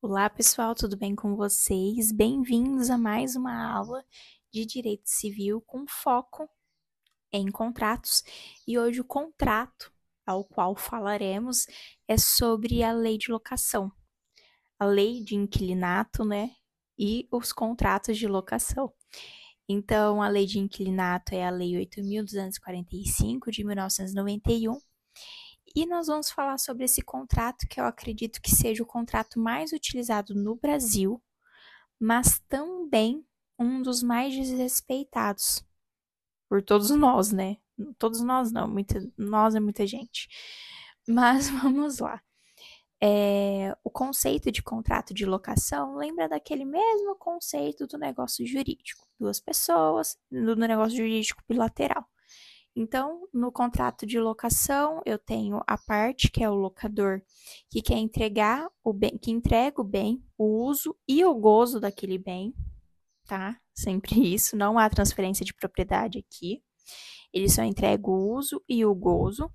Olá, pessoal, tudo bem com vocês? Bem-vindos a mais uma aula de Direito Civil com foco em contratos. E hoje o contrato ao qual falaremos é sobre a lei de locação, a lei de inquilinato, né? E os contratos de locação. Então, a lei de inquilinato é a Lei 8.245 de 1991. E nós vamos falar sobre esse contrato, que eu acredito que seja o contrato mais utilizado no Brasil, mas também um dos mais desrespeitados por todos nós, né? Todos nós não, nós é muita gente. Mas vamos lá. O conceito de contrato de locação lembra daquele mesmo conceito do negócio jurídico. Duas pessoas, do negócio jurídico bilateral. Então, no contrato de locação, eu tenho a parte que é o locador, que quer entregar o bem, que entrega o bem, o uso e o gozo daquele bem, tá? Sempre isso, não há transferência de propriedade aqui. Ele só entrega o uso e o gozo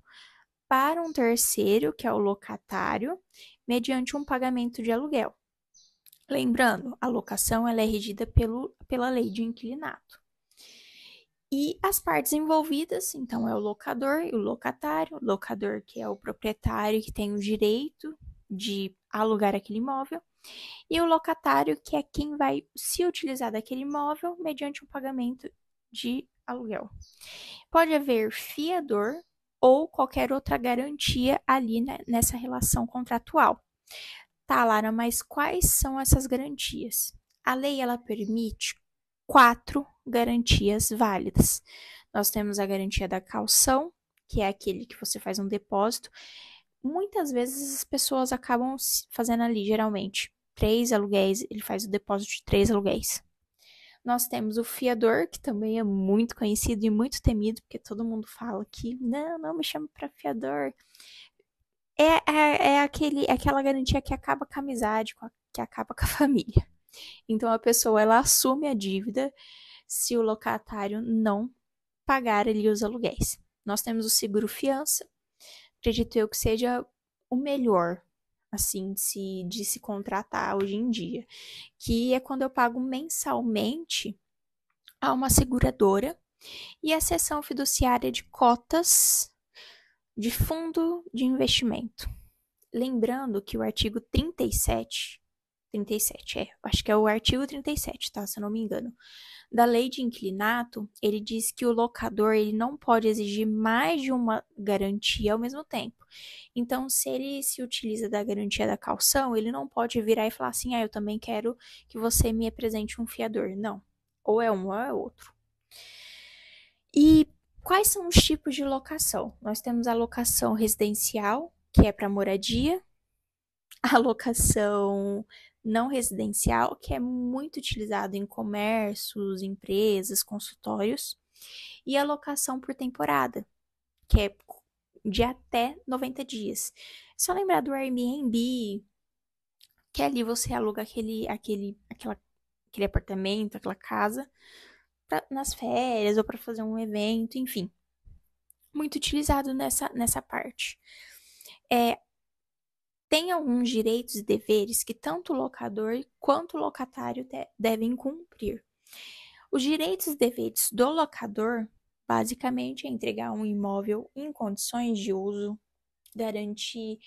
para um terceiro, que é o locatário, mediante um pagamento de aluguel. Lembrando, a locação ela é regida pela lei de inquilinato. E as partes envolvidas, então, é o locador e o locatário. O locador, que é o proprietário que tem o direito de alugar aquele imóvel, e o locatário, que é quem vai se utilizar daquele imóvel mediante um pagamento de aluguel. Pode haver fiador ou qualquer outra garantia ali, né, nessa relação contratual. Tá, Lara, mas quais são essas garantias? A lei ela permite 4 garantias válidas. Nós temos a garantia da caução, que é aquele que você faz um depósito. Muitas vezes as pessoas acabam fazendo ali, geralmente, 3 aluguéis, ele faz o depósito de 3 aluguéis. Nós temos o fiador, que também é muito conhecido e muito temido, porque todo mundo fala que não me chame para fiador. Aquela garantia que acaba com a amizade, que acaba com a família. Então a pessoa ela assume a dívida se o locatário não pagar ali os aluguéis. Nós temos o seguro fiança, acredito eu que seja o melhor, assim, de se contratar hoje em dia, que é quando eu pago mensalmente a uma seguradora e a cessão fiduciária de cotas de fundo de investimento. Lembrando que o artigo 37, acho que é o artigo 37, tá? Se eu não me engano, da lei de inquilinato, ele diz que o locador ele não pode exigir mais de uma garantia ao mesmo tempo. Então, se ele se utiliza da garantia da caução, ele não pode virar e falar assim, eu também quero que você me apresente um fiador. Não. Ou é um ou é outro. E quais são os tipos de locação? Nós temos a locação residencial, que é para moradia, a locação não residencial, que é muito utilizado em comércios, empresas, consultórios, e a locação por temporada, que é de até 90 dias. É só lembrar do Airbnb, que ali você aluga aquele apartamento, aquela casa, nas férias ou para fazer um evento, enfim. Muito utilizado nessa parte. Tem alguns direitos e deveres que tanto o locador quanto o locatário devem cumprir. Os direitos e deveres do locador, basicamente, é entregar um imóvel em condições de uso, garantir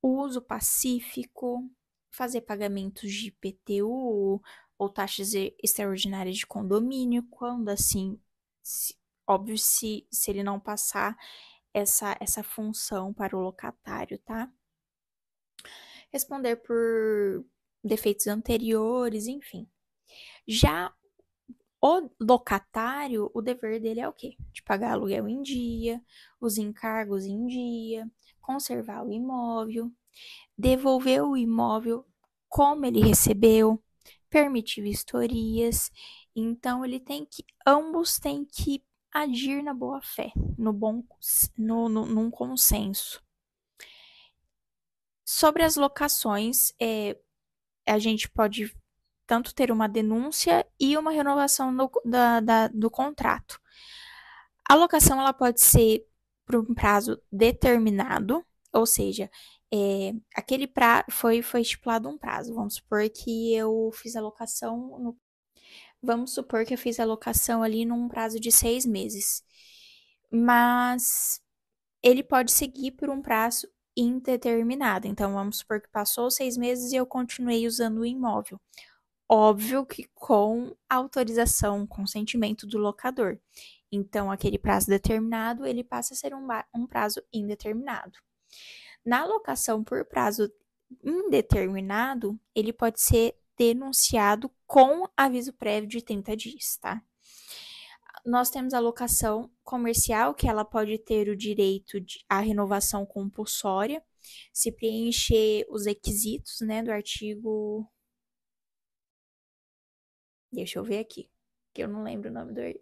o uso pacífico, fazer pagamentos de IPTU ou taxas extraordinárias de condomínio, quando assim, óbvio, se ele não passar essa função para o locatário, tá? Responder por defeitos anteriores, enfim. Já o locatário, o dever dele é o quê? De pagar aluguel em dia, os encargos em dia, conservar o imóvel, devolver o imóvel como ele recebeu, permitir vistorias. Então, ambos têm que agir na boa fé, num consenso. Sobre as locações, a gente pode tanto ter uma denúncia e uma renovação do contrato. A locação ela pode ser por um prazo determinado, ou seja, foi estipulado um prazo. Vamos supor que eu fiz a locação vamos supor que eu fiz a locação ali num prazo de 6 meses. Mas ele pode seguir por um prazo indeterminado. Então, vamos supor que passou 6 meses e eu continuei usando o imóvel. Óbvio que com autorização, consentimento do locador. Então, aquele prazo determinado, ele passa a ser um prazo indeterminado. Na locação por prazo indeterminado, ele pode ser denunciado com aviso prévio de 30 dias, tá? Nós temos a locação comercial, que ela pode ter o direito à renovação compulsória, se preencher os requisitos, né, do artigo. Deixa eu ver aqui, que eu não lembro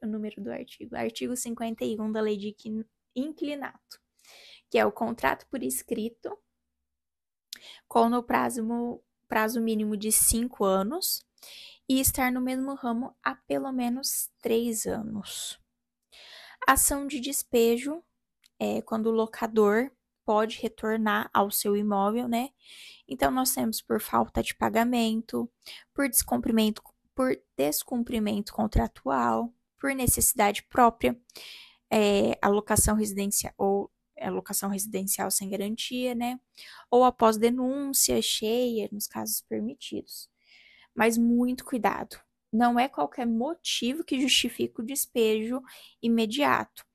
o número do artigo. Artigo 51 da Lei de Inquilinato, que é o contrato por escrito, com no prazo mínimo de 5 anos e estar no mesmo ramo há pelo menos 3 anos. Ação de despejo é quando o locador pode retornar ao seu imóvel, né? Então, nós temos por falta de pagamento, por descumprimento contratual, por necessidade própria, alocação residencial sem garantia, né? Ou após denúncia cheia, nos casos permitidos. Mas muito cuidado. Não é qualquer motivo que justifique o despejo imediato.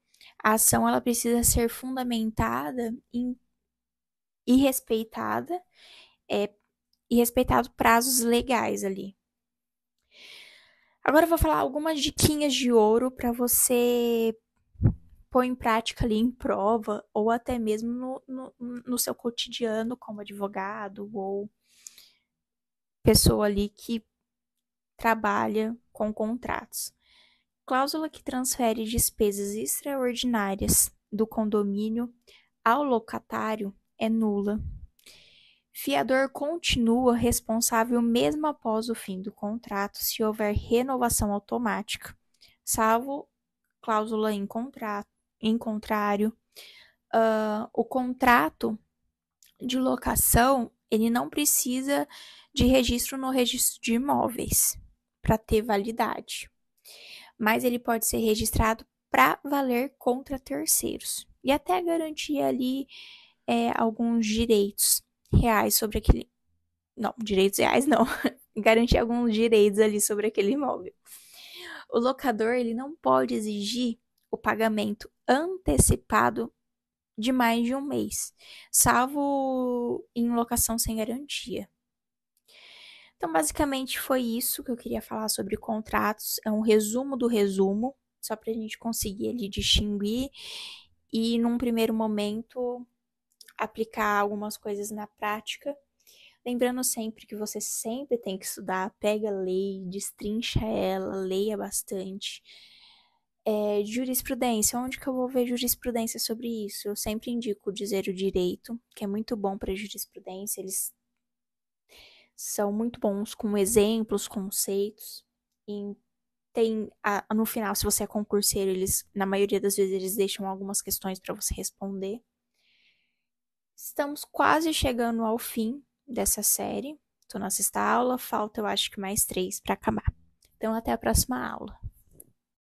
A ação ela precisa ser fundamentada e respeitada, e respeitado prazos legais ali. Agora eu vou falar algumas diquinhas de ouro para você pôr em prática ali em prova ou até mesmo no seu cotidiano como advogado ou pessoa ali que trabalha com contratos. Cláusula que transfere despesas extraordinárias do condomínio ao locatário é nula. Fiador continua responsável mesmo após o fim do contrato se houver renovação automática, salvo cláusula em contrário. O contrato de locação ele não precisa de registro no registro de imóveis para ter validade, mas ele pode ser registrado para valer contra terceiros e até garantir ali alguns direitos reais sobre aquele. Não, direitos reais não. Garantir alguns direitos ali sobre aquele imóvel. O locador ele não pode exigir o pagamento antecipado de mais de um mês, salvo em locação sem garantia. Então, basicamente, foi isso que eu queria falar sobre contratos. É um resumo do resumo, só para a gente conseguir ali distinguir e, num primeiro momento, aplicar algumas coisas na prática. Lembrando sempre que você sempre tem que estudar, pega a lei, destrincha ela, leia bastante. Jurisprudência, onde que eu vou ver jurisprudência sobre isso? Eu sempre indico dizer o direito, que é muito bom para jurisprudência, eles são muito bons com exemplos, conceitos, e no final, se você é concurseiro, eles, na maioria das vezes, eles deixam algumas questões para você responder. Estamos quase chegando ao fim dessa série. Estou na 6ª aula, falta eu acho que mais 3 para acabar. Então, até a próxima aula.